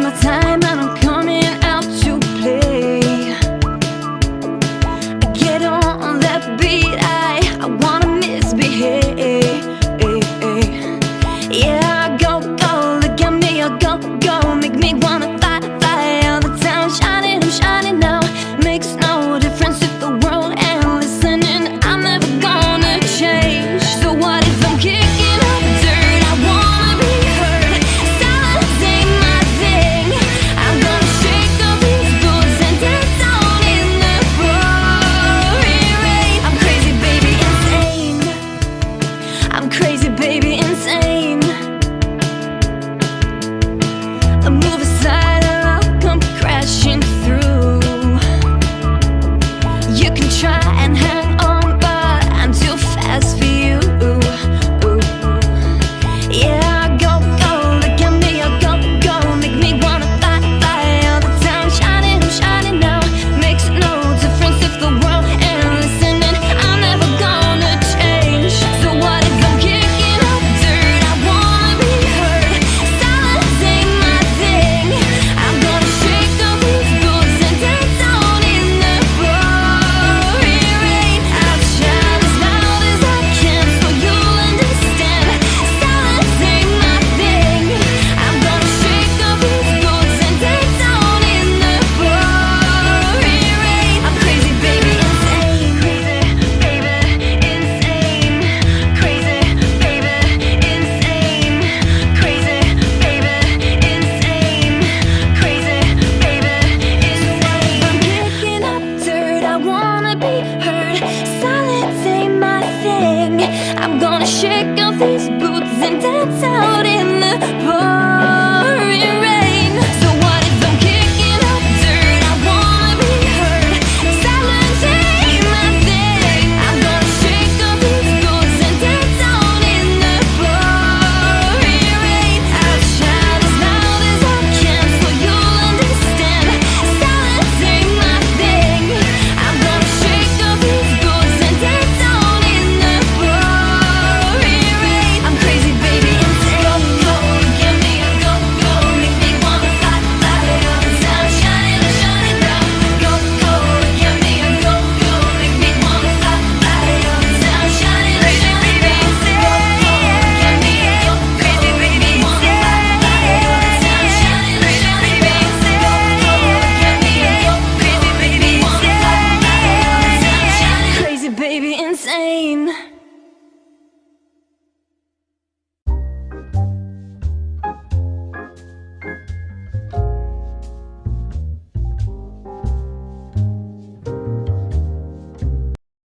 my time and I'm coming out to play. Get on that beat, I wanna misbehave. Yeah, go, go, look at me, go, go, make me wanna fly, fly all the time. Shining, I'm shining now. Makes no difference if the world ain't listening. I'm never gonna change. So what if I'm kicking up dirt? I wanna be heard. Silence ain't my thing. I'm gonna shake off these boots and dance out in the pouring rain. I'm crazy, baby, insane. I'm crazy, baby, insane. I move aside or I'll come crashing through. You can try and hang on, but I'm too fast for you. Yeah, go, go, look at me, go, go, make me wanna fly, fly all the time. Shining, I'm shining now. Makes no difference if the world ain't listening. I'm never gonna change. So what if I'm kicking up dirt? I wanna be heard. Silence ain't my thing. I'm gonna shake off these boots and dance out in the pouring rain. I'll shout as loud as I can so you'll understand. Silence ain't my thing. I'm gonna shake off these boots and dance out in the pouring rain. I'm crazy, baby, insane. Crazy, baby, insane. Crazy, baby, insane. Crazy, baby, insane. Crazy, baby, insane. I'm kicking up dirt, I wanna be heard. Silence ain't my thing. I'm gonna shake off these boots and dance out in the pouring rain. So what if I'm kicking up dirt? I wanna be heard. Silence ain't my thing. I'm gonna shake off these boots and dance out in the pouring rain. I'll shout as loud as I can so you'll understand. Silence ain't my thing. I'm gonna shake off these boots and dance out in the pouring rain. I'm crazy, baby, insane. Go, go, give me a go, go, make me wanna fly, fly all the time. Shining, I'm shining now. Go, go, give me a go, go, make me wanna fly, fly all the time. Shining, I'm shining now. Go, go, give me a go, crazy, baby, wanna fly, fly all the time. Shining, I'm shining now. Go, go, give me a go, crazy, baby, wanna fly, fly all the time. Shining, crazy, baby, insane.